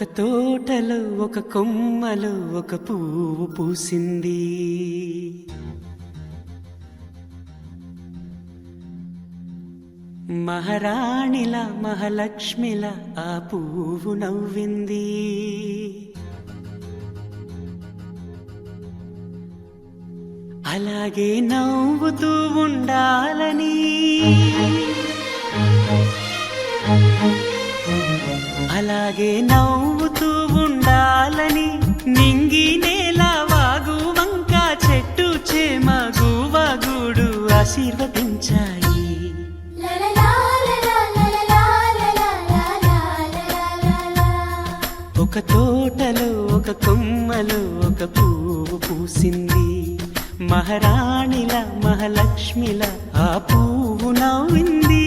ఒక తోటలో ఒక కొమ్మలో ఒక పువ్వు పూసింది. మహారాణిలా మహాలక్ష్మిలా ఆ పువ్వు నవ్వింది. అలాగే నవ్వుతూ ఉండాలని, అలాగే నవ్వుతూ ఉండాలని నింగి నేల వాగు వంక చెట్టు చేమ గువగుడు ఆశీర్వదించాయి. ఒక తోటలో ఒక కొమ్మలో ఒక పువ్వు పూసింది. మహారాణిల మహాలక్ష్మిల ఆ పువ్వు నవ్వింది.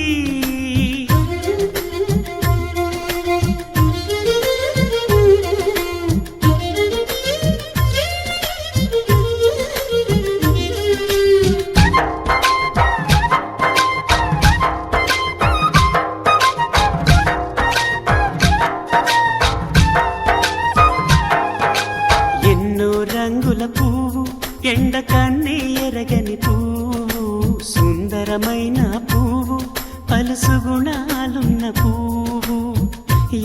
రంగుల పువ్వు, ఎండ కన్నే ఎరగని పువ్వు, సుందరమైన పువ్వు, పలుసు గుణాలున్న పువ్వు,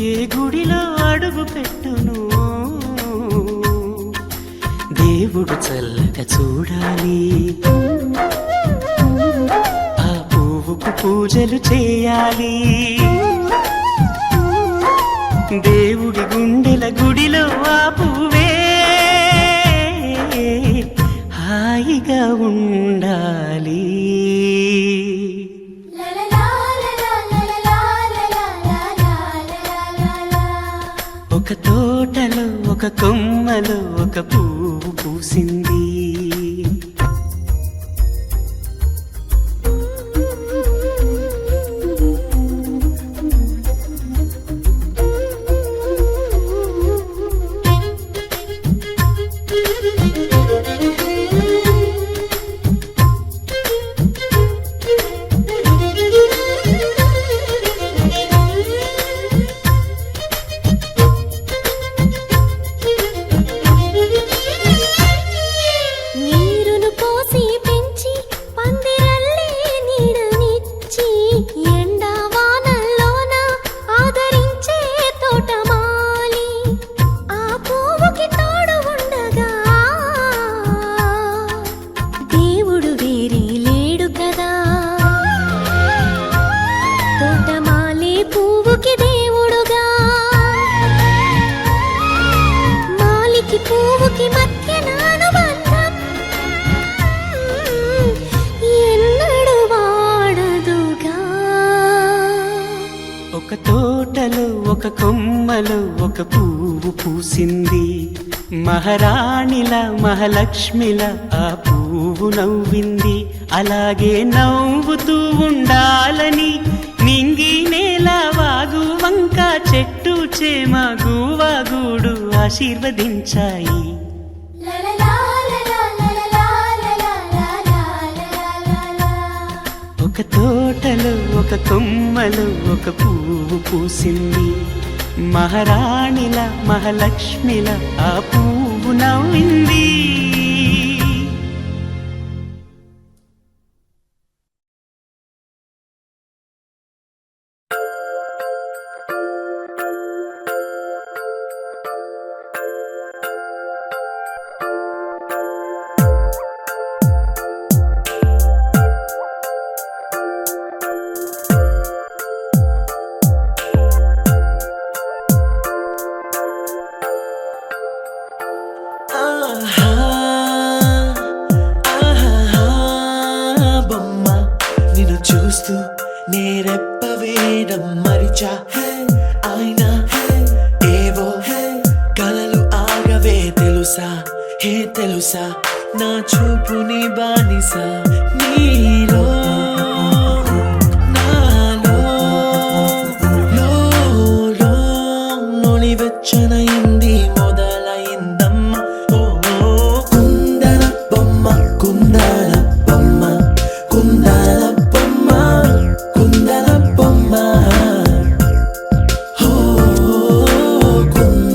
ఏ గుడిలో అడుగు పెట్టును దేవుడు చల్లగా చూడాలి. ఆ పువ్వుకు పూజలు చేయాలి. దేవుడి గుండెల గుడిలో ఆ పువ్వే హాయిగా ఉండాలి. ఒక తోటలో ఒక కొమ్మలో ఒక పువ్వు పూసింది. ఒక తోటలో ఒక కొమ్మలో ఒక పువ్వు పూసింది. మహారాణిల మహాలక్ష్మిల ఆ పువ్వు నవ్వింది. అలాగే నవ్వుతూ ఉండాలని నింగి నేల వాగు వంక చెట్టు చేమ గువగుడు ఆశీర్వదించాయి. ఒక తోటలో ఒక కొమ్మలో ఒక పువ్వు పూసింది. మహారాణిల మహాలక్ష్మిల ఆ పువ్వు నవ్వింది. చూస్తూ నేరెప్ప వేయడం మరిచా. ఆయన ఏవో కలలు ఆగవే తెలుసా, హే తెలుసా నా చూపుని బానిసా. నీలో నాలో లో నొలివెచ్చనైంది మొదలైందమ్మ. ఓ కుందన బొమ్మ కుందన బొమ్మ కుందన కుందన బొమ్మ. ఓ కుందన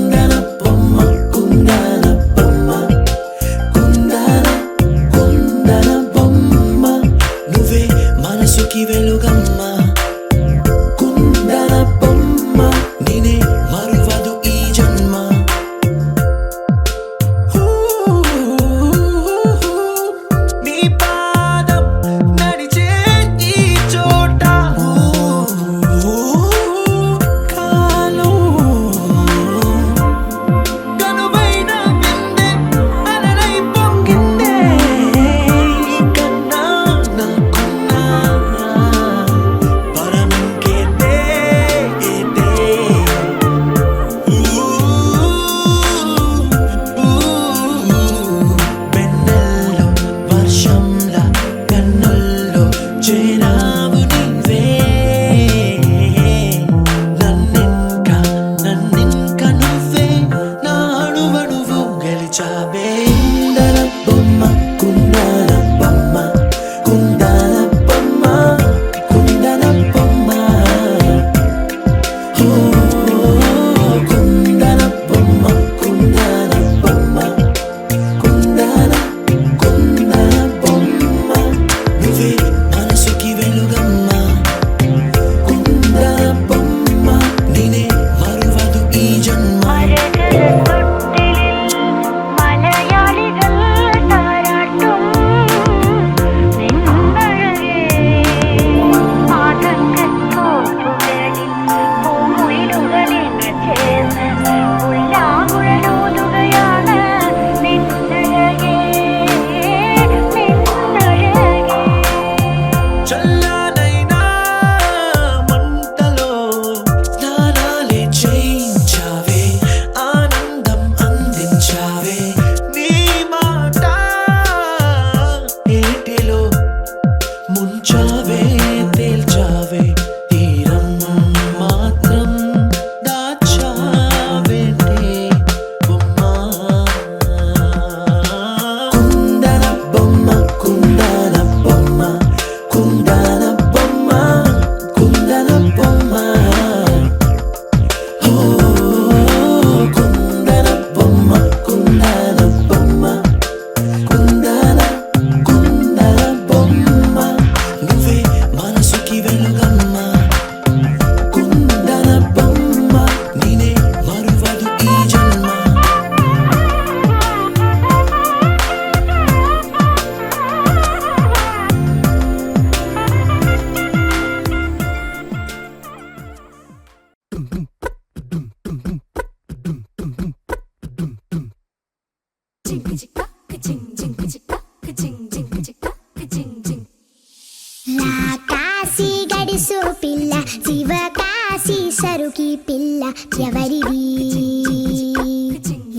కాశీ గడిసు పిల్ల శివ కాశీ సరుకి పిల్ల ఎవరిది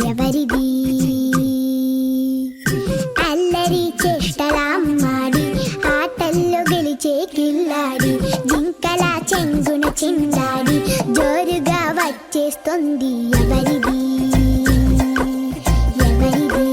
ఎవరిది అల్లరి చేష్టలామ్మాడి ఆటల్లో గెలిచే కిల్లాడి జింకల చెంగున చిందాడి జోరుగా వచ్చేస్తుంది ఎవరిది ఎవరిది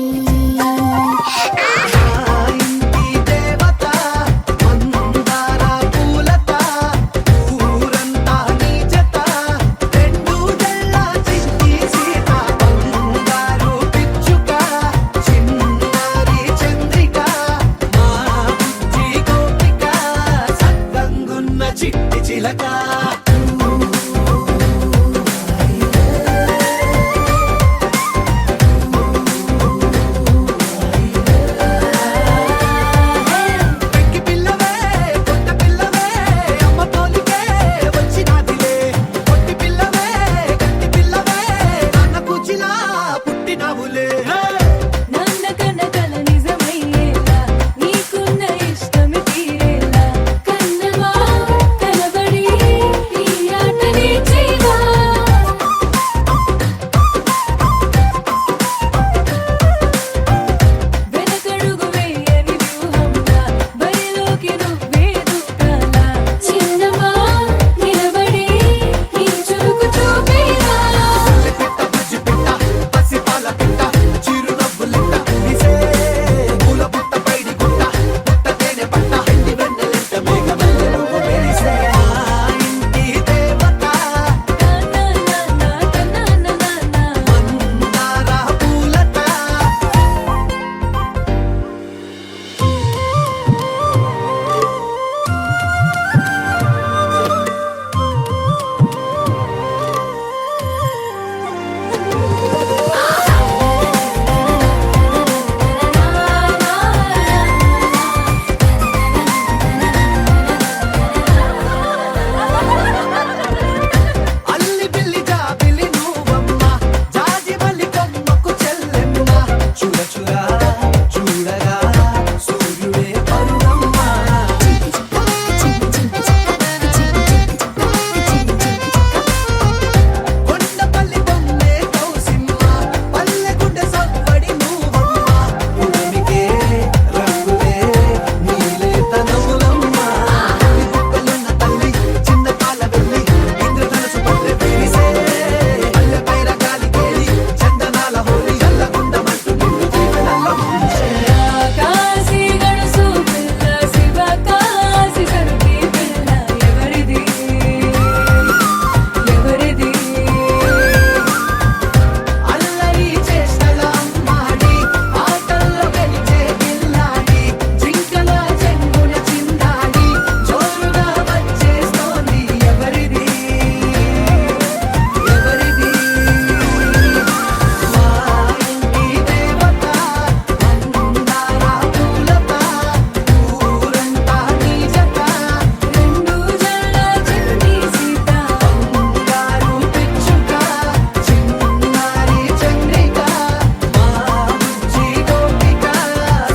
చిట్టి చిలక పెంకి పిల్లవే కొత్త పిల్లవే అమ్మ పోలికే వచ్చినాదిలే కొట్టి పిల్లవే గట్టి పిల్లవే నాన్న కూచిలా పుట్టినావులే నాన్న కనకల నిజమయ్యేలా నీకున్న ఇష్టమి తీరేలా కన్నవా కనబడి ఈ ఆటని చేయవా వెనకడుగు వేయని వ్యూహంలా బరిలోకి నువ్వే దూకాలా చిన్నవా నిలబడి ఈ చురుకు చూపేలా పిట్ట బుజ్జి పిట్ట పసిపాల పిట్ట చిరునవ్వులిట్ట ఇసే పూల పుట్ట పైడి గుట్ట పుట్ట తేనె పట్ట ఎండి వెన్నెలింట మేఘమల్లె నువ్వు మెరిసే ఆ ఇంటి దేవత మందార పూలత అల్లి బిల్లి జాబిలి నువ్వమ్మ జాజి మల్లి కొమ్మకు చెల్లెమ్మ చూడ చూడ చూడగా సూర్యుడే పరుగమ్మ కొండపల్లి బొమ్మే కౌసిమ్మ పల్లె గుండె సవ్వడి నువ్వమ్మ ఉడిమికే రంగులే నీలే తనములమ్మ ఈ బుక్కలున్న తల్లి చిన్న పాల వెళ్ళి ఇంద్రధనుసు పల్లె విరిసే పల్లె పైర గాలి కేలి చందనాల హోలీ చల్లగుండమంటూ నిన్ను దీవెనల్ల ముంచే కాశీ గడుసు పిల్ల శివ కాశీ సరుకి పిల్ల ఎవరిది ఎవరిది అల్లరి చేష్టల అమ్మాడి ఆటల్లో గెలిచే గిల్లాడి జింకల చెంగున చిందాడి జోరుగా వచ్చేస్తోంది ఎవరిది ఎవరిది మా ఇంటి దేవత మందార పూలత ఊరంతా నీ జత రెండు జల్ల చిన్ని సీత బంగారు పిచ్చుక చిన్నారి చంద్రిక మా బుజ్జి గోపిక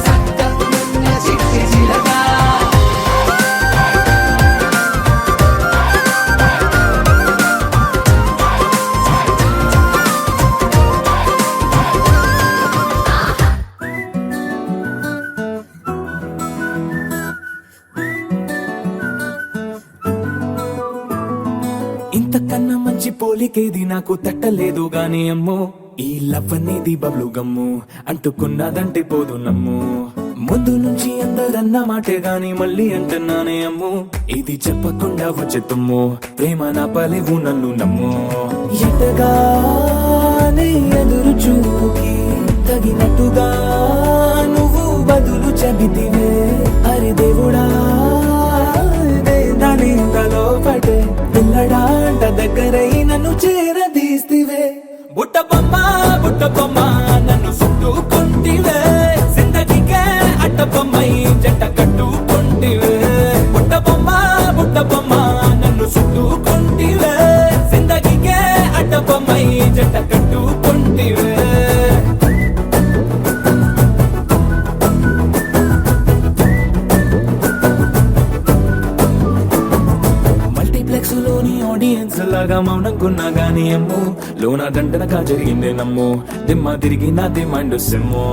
సక్కగున్న చిట్టి చిలక ఇంతకన్నా మంచి పోలికేది నాకు తట్టలేదు గాని అమ్మో ఈ లవ్ అనేది బబ్లు గమ్ము అంటుకున్నదంటే పోదు నమ్ము ముందు నుంచి అందరన్న మాటే గాని మళ్ళీ అంటున్నానే అమ్ము ఇది చెప్పకుండా వచ్చే తుమ్ము ప్రేమ నా పలేవు నన్ను నమ్ము ఎటగానే ఎదురు చూపుకి తగినట్టుగా నువ్వు బదులు చెబితివే అరి దేవుడా దాని తలో పటే పిల్లడాంట దగ్గరై నన్ను చేరదీస్తివే బుట్ట బొమ్మ నన్ను చుట్టుకుంటివే జిందగీకే అట్ట బొమ్మై జంట కట్టుకుంటివే బుట్ట బొమ్మ నన్ను చుట్టుకుంటివే జిందగీకే అట్ట బొమ్మై జంట కట్టుకుంటివే సరదాగా మౌనంకున్నా గానీ అమ్ము లోన దండనగా జరిగిందే నమ్ము దిమ్మ తిరిగి నా దిమ్మండు సిమ్ము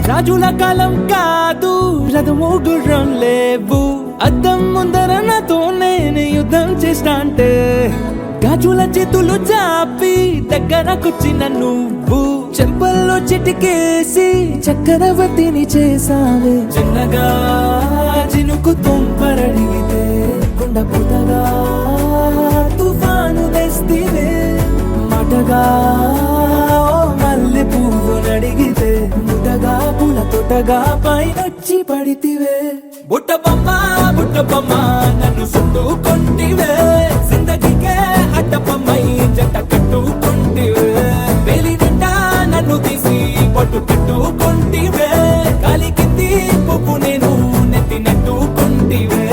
రాజుల కాలం కాదు రథము గుర్రం లేవు అద్దం ముందర నాతో నేను యుద్ధం చేస్తా అంటే గాజుల చేతులు చాపి దగ్గరకొచ్చిన నువ్వు చెంపల్లో చిటికేసి చక్రవర్తిని చేసావే చిన్నగా చినుకు తుంపరడిగితే కుండ పుటగా తుఫాను తెస్తివే మాటగా మల్లె పువ్వు నడిగితే ముటగా పుల తొటగా పైనొచ్చి పడితివే బుట్ట బొమ్మ నన్ను సుట్టుకొంటివే జిందగీకే అడ్డపమ్మై జంట కట్టుకొంటివే వేలి నిండా నన్ను తీసి పట్టు కట్టుకొంటివే కాలి కింది పువ్వు నేను నెత్తినట్టుకొంటివే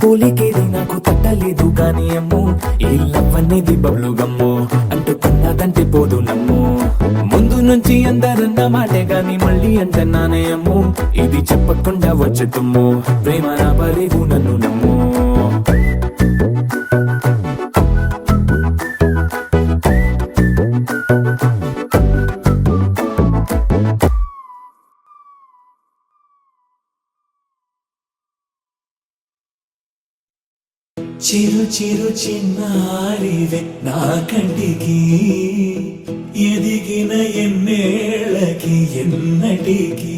పోలికేది నాకు తట్టలేదు కానీ అమ్ము ఈ లవ్ అనేది బబ్లు గమ్ము అంటుకున్నదంటే పోదు నమ్ము ముందు నుంచి అందరన్న మాటే గాని మళ్ళీ అంటున్నానే అమ్ము ఇది చెప్పకుండా వచ్చే తుమ్ము ప్రేమ నా బలేవు నన్ను నమ్ము చిరు చిరు చిన్నారివే నా కంటికి ఎదిగిన ఎన్నేళ్ళకి ఎన్నటికి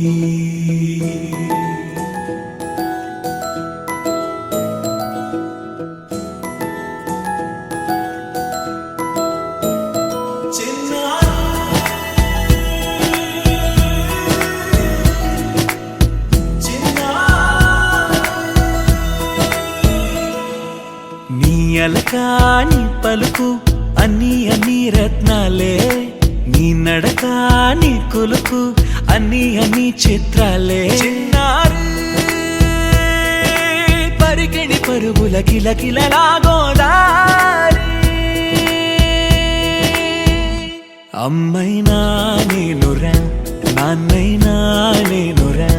అలకాని పలుకు అన్ని రత్నాలే నీ నడకాని కొలుకు అన్ని చిత్రాలే పరికిణి పరుగుల కిలకిలలాగోదారి అమ్మైనా నేనురా నాన్నైనా నేనురా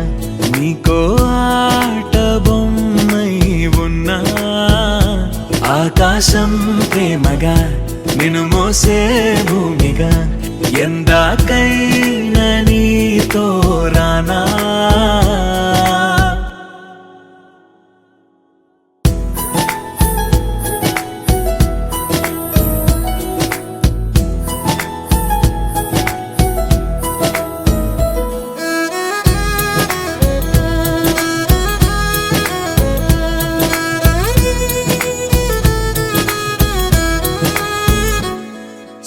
నీకో ఆట బొమ్మై ఉన్నా ఆకాశం ప్రేమగా నిన్ను మోసే భూమిగా ఎందాకైనా నీతో రానా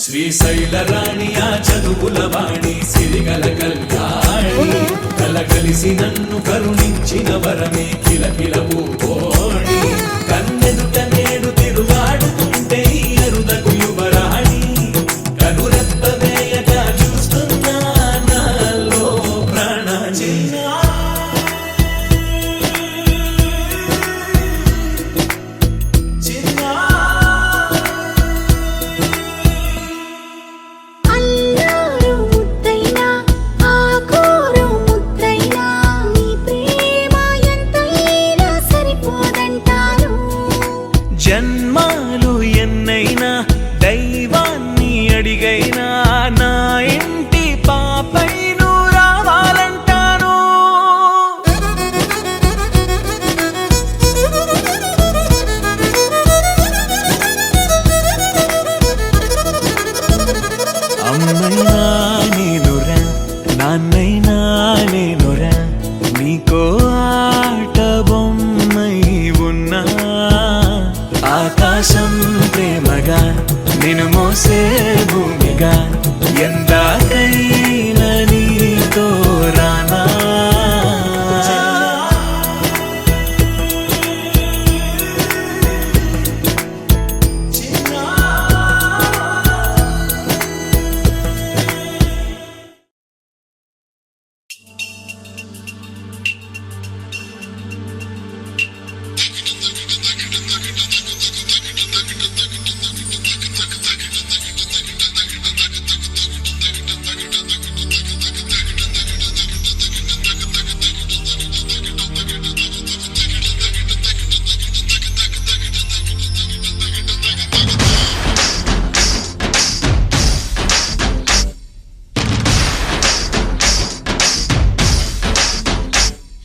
శ్రీశైల రాణి ఆ చదువుల వాణి సిరిగల కళ్యాణి కలగలిసి నన్ను కరుణించిన వరమే కిలకిల పూకోణి కన్నెదుట నేడు తిరుగాడుతుంటే ఈ అరుదకు యువరాణి కనురెప్ప వేయగా చూస్తున్నా నాలో ప్రాణ జన్మాలు ఎన్నైనా దైవాన్ని అడిగైనా నా ఇంటి పాపై నువ్వు రావాలంటాను అమ్మైనా నేనురా నాన్నైనా నేనురా నీకో ఆట బొమ్మై ఉన్నా ఆకాశం ప్రేమగా నిన్ను మోసే భూమి తోడుగా ఎందాకైనా నీతో రానా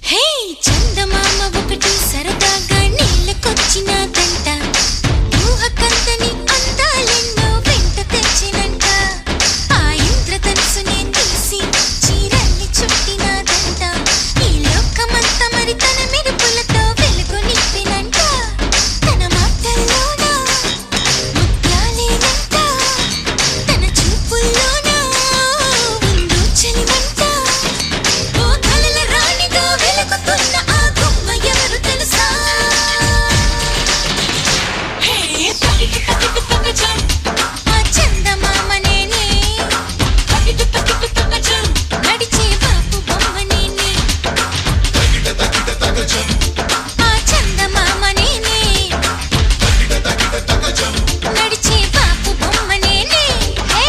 హే చందమామ ఒకటి సరదాగా నీళ్ళకొచ్చినదంట ఊహకందని అందాలెన్నో వెంట తెచ్చినంట ఆ ఇంద్రధనుసునే తీసి చీరల్ని చుట్టినదంట ఈ లోకమంతా మరి తన మెరుపులతో వెలుగు నింపినంట తన మాటల్లోన ముత్యాలేనంట తన చూపుల్లోన ఉందో చలిమంట ఓ కలల రాణిగా వెలుగుతున్న ఆ గుమ్మ ఎవరు తెలుసా హే తకిట తకిట తకజం ఆ చందమామ నేనే తకిట తకిట తకజం నడిచే బాపు బొమ్మ నేనే తకిట తకిట తకజం ఆ చందమామ నేనే తకిట తకిట తకజం నడిచే బాపు బొమ్మ నేనే హే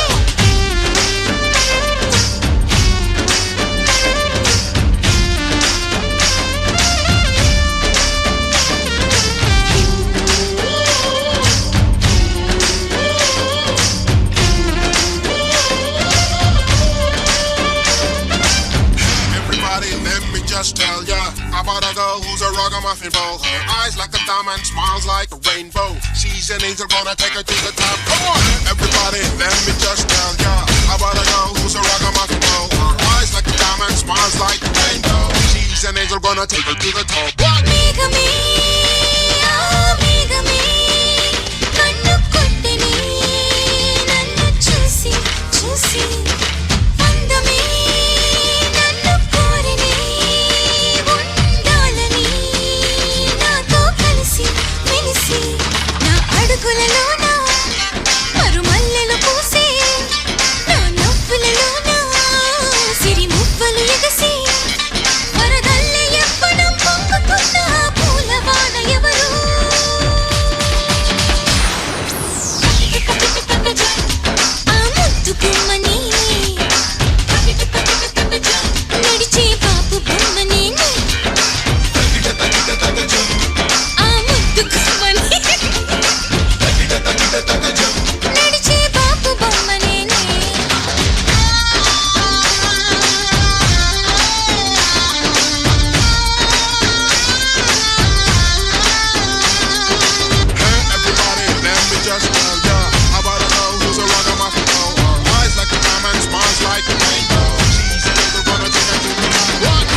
Everybody, let me just tell ya about a girl who's a ragamuffin ball. Her eyes like a diamond, smiles like a rainbow. She's an angel, gonna take her to the top. Come on, everybody, let me just tell ya about a girl who's a ragamuffin ball. Her eyes like a diamond, smiles like a rainbow. She's an angel, gonna take her to the top. What? మేఘమే ఆ మేఘమే కన్ను కొట్టెనే నన్ను చూసి చూసి అందమే నన్ను కోరెనే ఉండాలని నాతో కలిసి మెలిసి నా అడుగులలోన మరుమల్లెలు పూసే నా నవ్వులలోన సిరి మువ్వలు ఎగసి వరదల్లె ఎప్పడం పొంగుతున్న ఆ పూలవాన ఎవరు ఆ ముద్దు గుమ్మని నడిచే బాపు బొమ్మ నేనే ఆ ముద్దు గుమ్మని నడిచే బాపు బొమ్మ నేనే Hey, everybody, let me just tell ya about a girl who's a ragamuffin ball. Her eyes like a diamond, smiles like a rainbow. She's an angel, gonna take her to the top. What?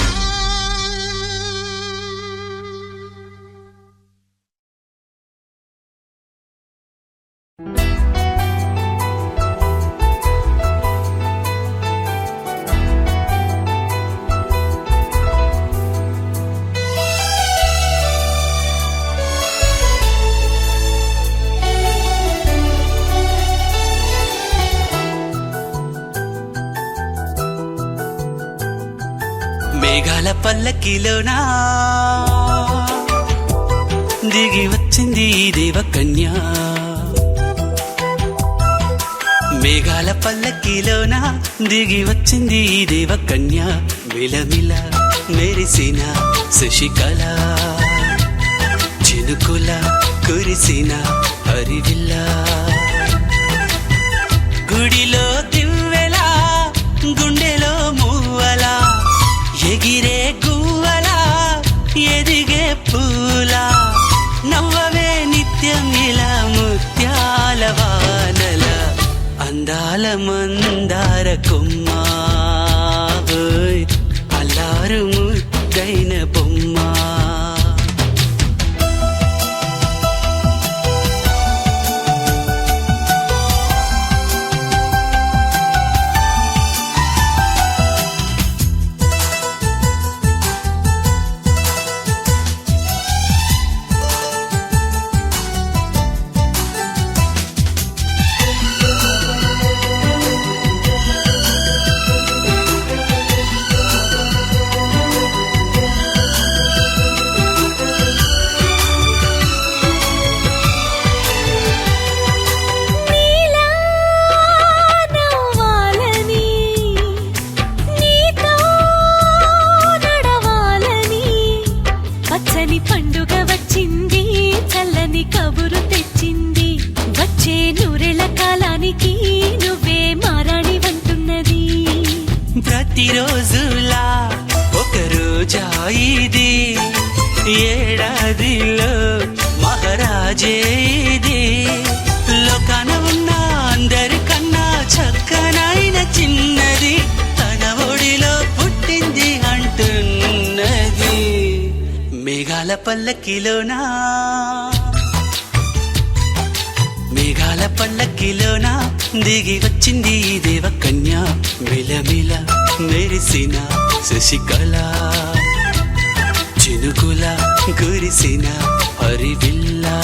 మేఘాల పల్లకిలోనా దిగి వచ్చింది ఈ దేవకన్య మేఘాల పల్లకిలోన దిగి వచ్చింది ఈ దేవకన్య మిలమిల మెరిసిన శశికళ చినుకుల కురిసిన హరివిల్ల గుడిలో దివ్వెలా గుండెలో మూవలా ఎగిరే గువ్వలా ఎదిగే పూలా నవ్వవే నిత్యం ఇలా ముత్యాల వానల అందాల మందార కొమ్మ ఓయ్ అల్లారు ముద్దైన బొమ్మ ఏడాదిలో మహారాజే ఇది లోకాన ఉన్న అందరికన్నా చక్కనైన చిన్నది తన ఒడిలో పుట్టింది అంటున్నది మేఘాల పల్లకిలోనా మేఘాల పల్లకిలోనా దిగి వచ్చింది ఈ దేవకన్య మిలమిల మెరిసిన శశికళ చినుకుల కురిసిన హరివిల్లా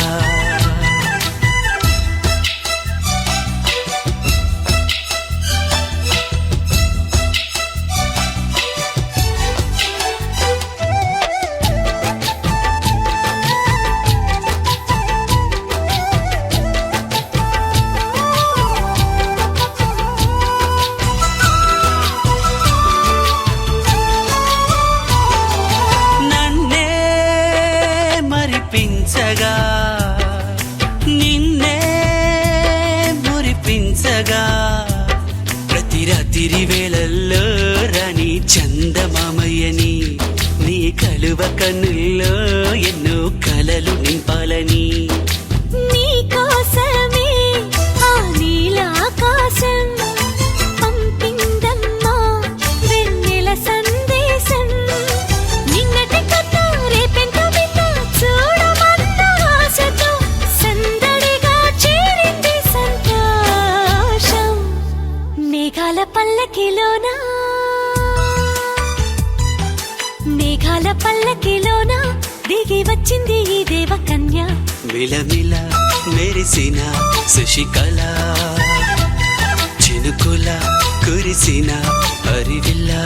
నన్నే మరిపించగా నిన్నే మురిపించగా ప్రతి రాత్రి వేళల్లో రాణి చందమామయ్యని నీ కలువ కన్నుల్లో ఎన్నో కలలు నింపాలని నీ కోసమే ఆ నీలాకాశం పంపిందమ్మా వెన్నెల సందేశం నిన్నటి కథ రేపెంత వింత చూడమన్న ఆశతో సందడిగా చేరింది సంతోషం మేఘాల పల్లకిలోనా మేఘాల పల్లకిలోనా దిగి వచ్చింది ఈ దేవకన్య మిలమిల మెరిసిన శశికళ చినుకుల కురిసిన హరివిల్లా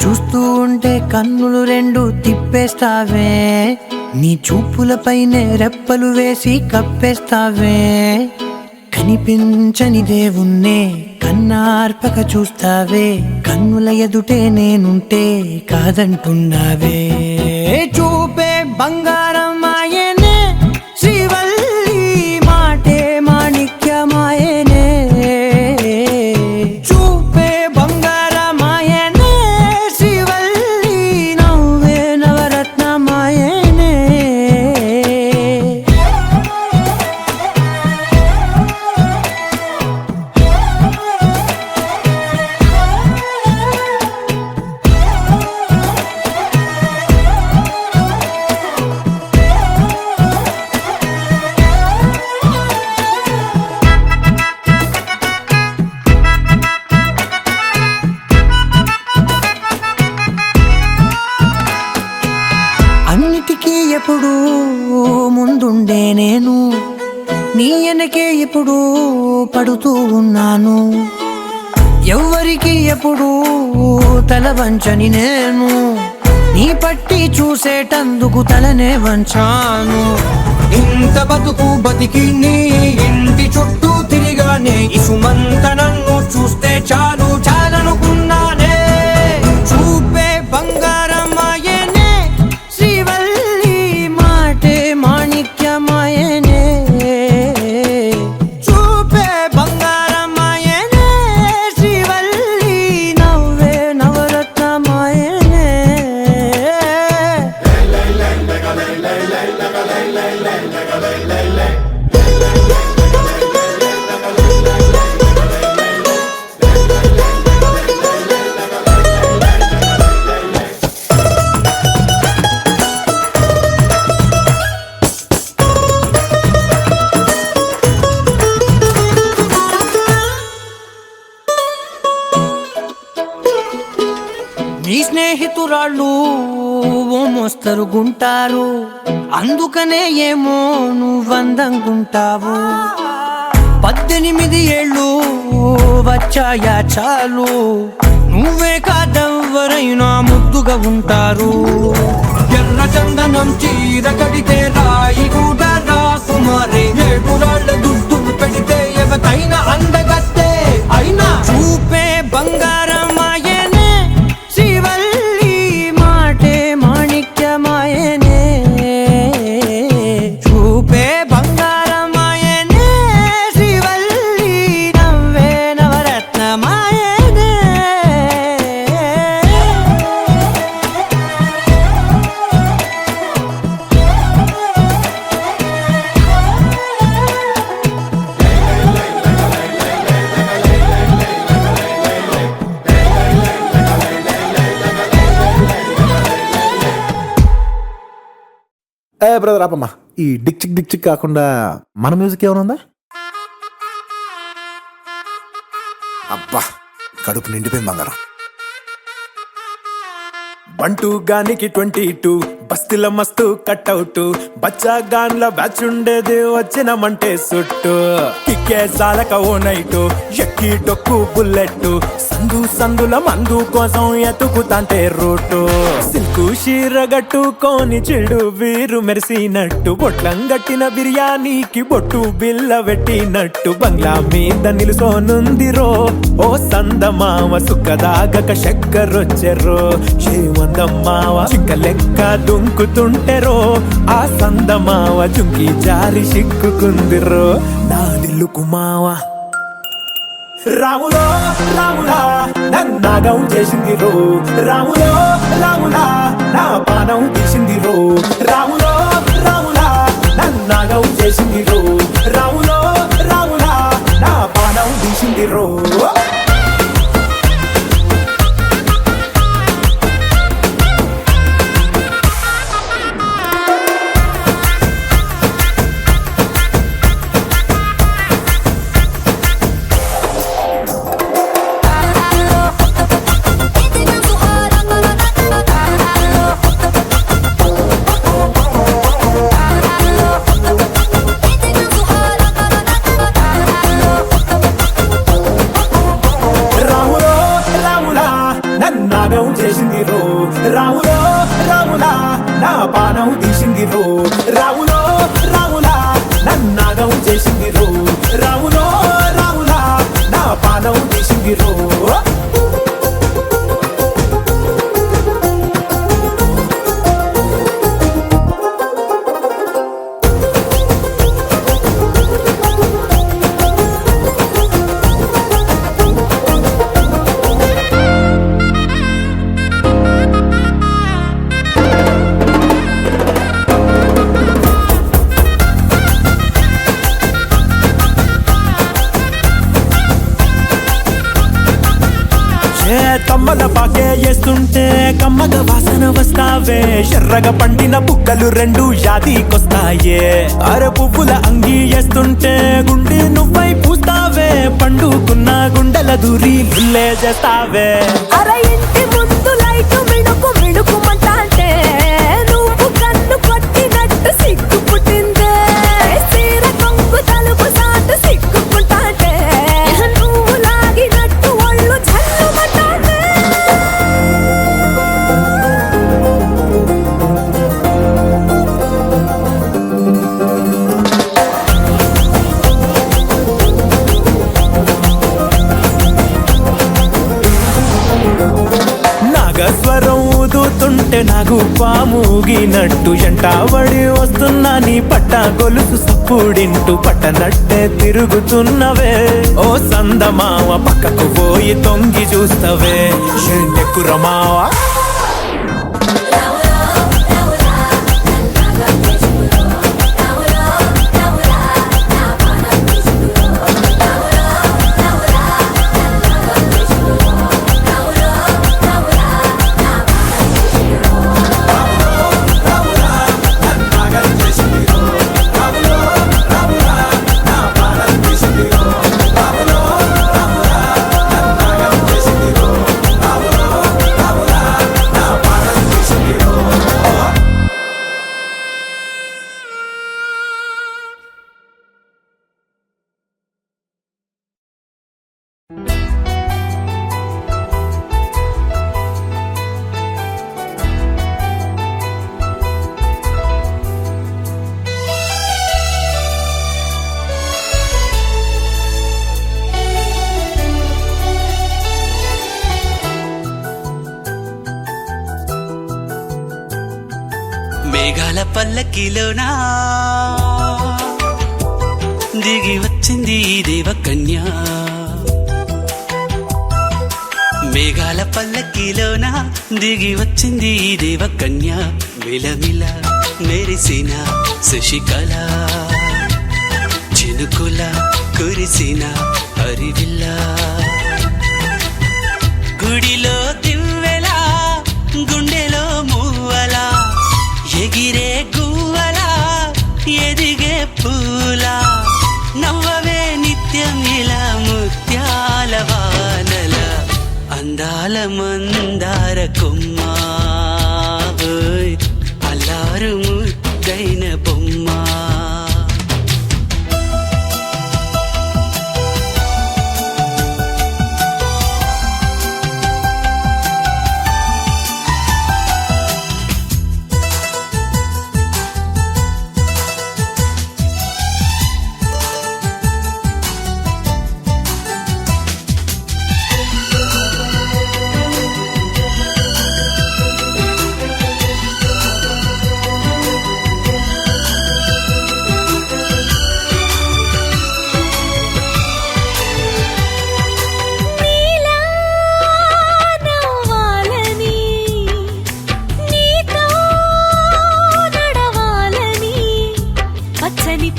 చూస్తూ ఉంటే కన్నులు రెండు తిప్పేస్తావే, నీ చూపులపైనే రెప్పలు వేసి కప్పేస్తావే. కనిపించని దేవుణ్ణే కన్నార్పక చూస్తావే, కన్నుల ఎదుటే నేనుంటే కాదంటున్నావే. చూపే బంగారం ఆయనే శ్రీవల్లి, మాటే మాణిక్యమాయనే. చూపే బంగారమాయనే శ్రీవల్లి, నవ్వే నవరత్నమాయనే. అన్నిటికీ ఎప్పుడు ముందుండే నేను, నీ వెనకే ఎప్పుడు పడుతూ ఉన్నాను. ఎవ్వరికి ఎప్పుడు తల వంచని నేను, నీ పట్టి చూసేటందుకు తలనే వంచాను. ఇంత బతుకు బతికి నీ ఇంటి చుట్టూ తిరిగానే, ఇసుమంత నన్ను చూస్తే చాలు చాలనుకున్నానే. చూపే బంగారమాయనే శ్రీవల్లి, మాటే మాణిక్యమాయనే. చూపే బంగారమాయనే శ్రీవల్లి, నవ్వే నవరత్నమాయనే. నీ స్నేహితురాళ్ళు ఓ మోస్తరుగుంటారు, అందుకనే ఏమో నువ్వందంగుంటావు. 18 ఏళ్ళు వచ్చాయా చాలు, నువ్వే కాదెవ్వరైనా ముద్దుగా ఉంటారు. ఎర్ర చందనం చీర కడితే రాయి కూడా రాకుమారే, ఏడురాళ్ళ దుద్దులు పెడితే ఎవతైనా అందగత్తే అయినా. చూపే బంగారమాయనే శ్రీవల్లి, మాటే మాణిక్యమాయనే. చూపే బంగారమాయనే శ్రీవల్లి, నవ్వే నవరత్నమాయనే. బ్రదర్ ఆపమ్మా, ఈ డిక్ చిక్ కాకుండా మన మ్యూజిక్ ఏమైనా ఉందా? అబ్బా కడుపు నిండిపోయింది బంగారం. బంటూ గానికి 22, బస్తీల మస్తు కట్అవుట్, బచ్చా గాన్ల బ్యాచ్ ఉండేది వచ్చినమంటే సుట్టు. కిక్కే సాలక ఓ నైటు, ఎక్కి డొక్కు బుల్లెట్, సందు సందుల మందు కోసం ఎతుకుతాంటే రూటు. సిల్కు షీర గట్టుకోని చెడు వీరు మెరిసినట్టు, బొట్లం గట్టిన బిర్యానీకి బొట్టు బిల్ల పెట్టినట్టు, బంగ్లా మీద నిలుసోనుందిరో ఓ సందమావ. సుఖదాగక చక్కరొచ్చెరో శ్రీమందమ్మావ, చింక లెక్క దుంకుతుంటెరో ఆ సందమావ. చుంకి జారి సిక్కుకుందిరో నా దిల్లుకు మావా. రాములో రాములా నన్నాగం చేసింది రో, రాములో రాములా నా పానం తీసింది రో. రాములో రాములా నన్నాగం చేసింది రో, రాములో రాములా నా పానం తీసింది రో. కమ్మల పాకే వేస్తుంటే కమ్మగ వాసన వస్తావే ఎర్రగా పండిన బుక్కలు రెండు యాదికొస్తాయే అరే పువ్వుల అంగి వేస్తుంటే గుండె నువ్వై పూస్తావే పండుకున్న గుండెల దూరి గుల్లే చేస్తావే అరే ఇంటి ముందు లైట్ మిణుకు మిణుకుమంటే నువ్వు కన్ను కొట్టినట్టు సిగ్గు పుట్టిందే చీర కొంగు తలుపు సాటు సిగ్గుకుంటాంటే నువ్వు లాగినట్టు ఒళ్ళు జల్లుమంటాంటే నాగస్వరం ఊదుతుంటే నాకు పాముగినట్టు ఎంటావడి వస్తున్నా నీ పట్ట గొలుసు సప్పుడింటూ పట్టనట్టే తిరుగుతున్నవే ఓ సందమావ పక్కకు పోయి తొంగి చూస్తవే ఎండెక్కురమావా మేఘాల పల్లకిలోనా దిగి వచ్చింది ఈ దేవకన్య మేఘాల పల్లకిలోనా దిగి వచ్చింది ఈ దేవకన్య మిలమిల మెరిసిన శశికళ చినుకుల కురిసిన హరివిల్ల గుడిలో దివ్వెలా గుండెలో మూవలా ఎగిరే గువ్వలా ఎదిగే పూలా నవ్వవే నిత్యం ఇలా ముత్యాల వానల అందాల మందార కొమ్మ ఓయ్ అల్లారు ముద్దైన బొమ్మ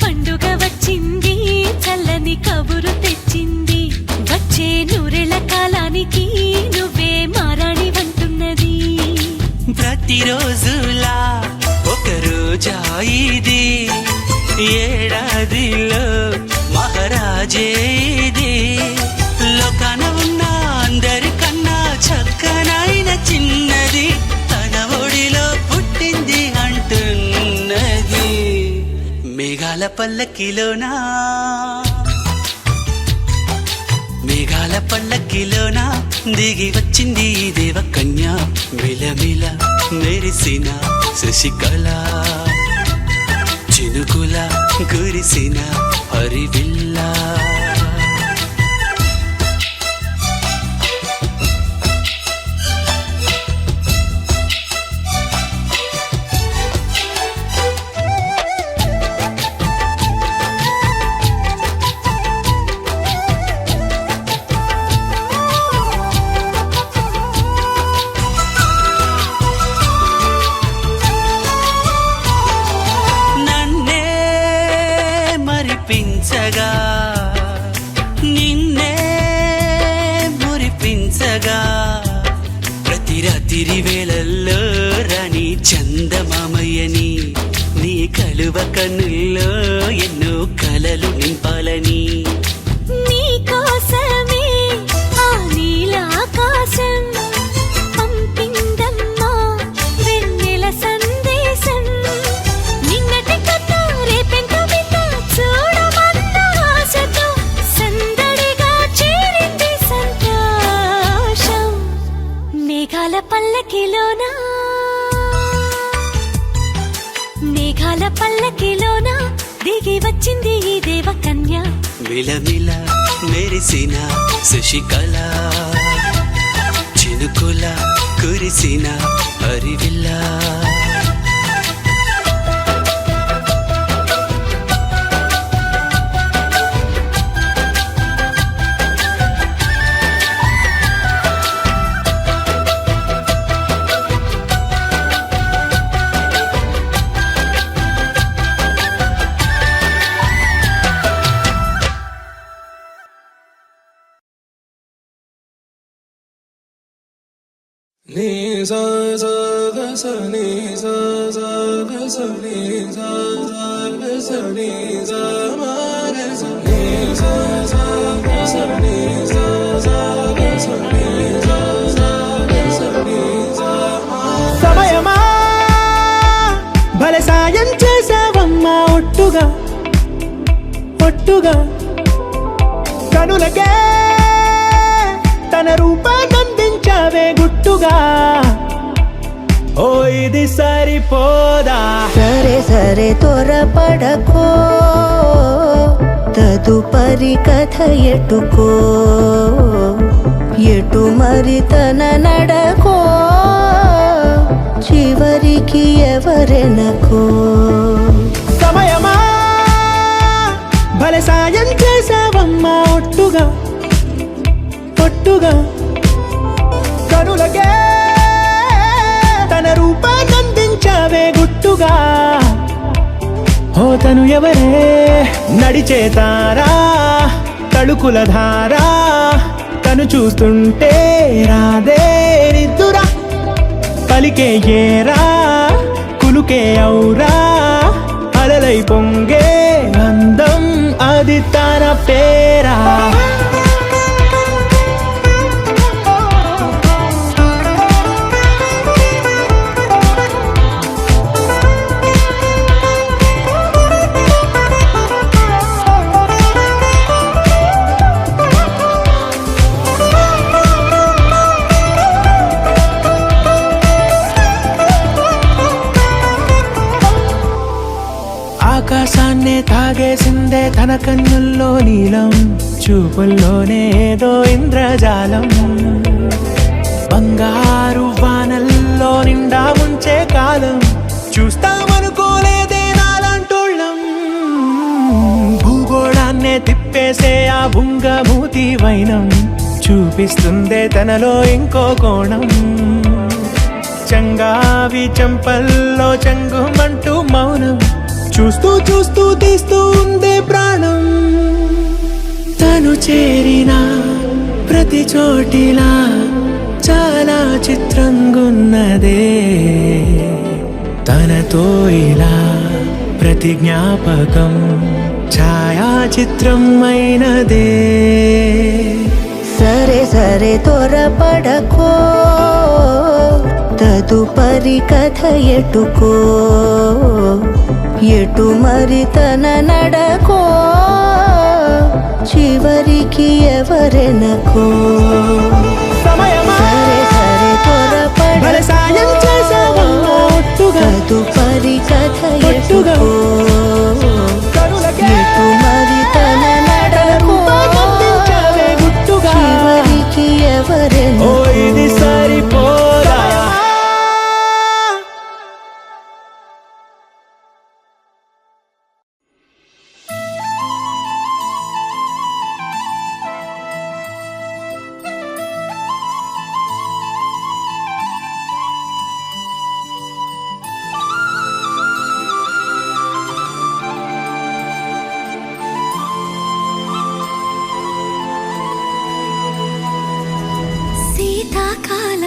పండుగ వచ్చింది చల్లని కబురు తెచ్చింది వచ్చే నూరెల కాలానికి నువ్వే మారాణి వంటున్నది ప్రతిరోజులా ఒక రోజా ఇది ఏడాదిలో మహారాజే ఇది లోకాన ఉన్న అందరికన్నా చక్కనైన చిన్నది తన ఒడిలో పుట్టింది అంటున్నది మేఘాల పల్లకిలోనా మేఘాల పల్లకిలోనా దిగి వచ్చింది ఈ దేవకన్య మిలమిల మెరిసిన శశికళ చినుకుల కురిసిన హరివిల్లా మురిపించగా నిన్నే మురిపించగా వేళల్లో రాణి చందమామయ్యని నీ కలువ కన్నుల్లో ఎన్నో కలలు నింపాలని నీ కోసమే ఆ నీలాకాశం పంపిందమ్మా వెన్నెల సందేశం నిన్నటి కథ రేపెంత వింత చూడమన్న ఆశతో సందడిగా చేరింది సంతోషం మేఘాల పల్లకిలోనా మేఘాల పల్లకిలోనా దిగి వచ్చింది ఈ దేవకన్య విలమిల మెరిసిన శశికళ చినుకుల కురిసిన హరివిల్లా సమయమా భలే సాయం చేసావమ్మా ఒట్టుగా ఒట్టుగా కనులకే తన రూపాన్నందించావే గుట్టుగా ఓ ఇది సరిపోదా సరే సరే త్వరపడకో తదుపరి కథ ఎటుకో ఎటు మరి తన నడకో చివరికి ఎవరెనకో సమయమా భలే సాయం చేసావమ్మా ఒట్టుగా ఒట్టుగా కనులకే తన రూపాన్నందించావే గుట్టుగా ఓ తను ఎవరే నడిచే తారా తళుకుల ధారా తను చూస్తుంటే రాదే నిద్దురా పలికే ఏరా కులుకే ఔరా అలలై పొంగే అందం అది తన పేరా ఆకాశాన్నే తాగేసిందే తన కన్నుల్లో నీలం చూపుల్లోనే ఏదో ఇంద్రజాలం బంగారు వానల్లో నిండా ఉంచే కాలం చూస్తామనుకోలేదే నాలాంటోళ్ళం భూగోళాన్నే తిప్పేసే ఆ బుంగమూతి వైనం చూపిస్తుందే తనలో ఇంకో కోణం చంగావి చంపల్లో చంగుమంటూ మౌనం చూస్తూ చూస్తూ తీస్తూ ఉందే ప్రాణం తను చేరిన ప్రతి చోటిలా చాలా చిత్రంగున్నదే తనతో ఇలా ప్రతి జ్ఞాపకం ఛాయాచిత్రం అయినదే సరే సరే త్వరపడకో తదుపరి కథ ఎటుకో ఎటు మరి తన నడకో చివరికి ఎవరెనకో సమయమా సరే సరే భలే సాయం చేసావమ్మా ఒట్టుగా తదుపరి కథ ఒట్టుగా ఎటుకో కనులకే ఎటు మరి తన నడకో రూపాన్నందించావే గుట్టుగా చివరికి ఓ ఎవరెనకో ఇది సరిపోదా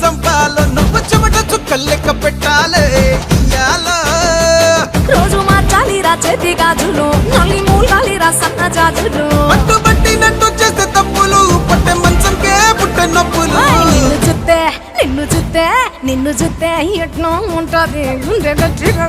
చంపాలో నువ్వు చెమట చుక్కలు లెక్క పెట్టాలే ఇయ్యాలో. రోజు మార్చాలి రా చేతి గాజులు నల్లి మూలాలి రా సన్న జాజులు పట్టుబట్టినట్టు చేస్తే తప్పులు పట్టే మంచంకే పుట్టే నొప్పులు. నిన్ను చూస్తే ఎట్నో ఉంటది గుండె గట్టిగా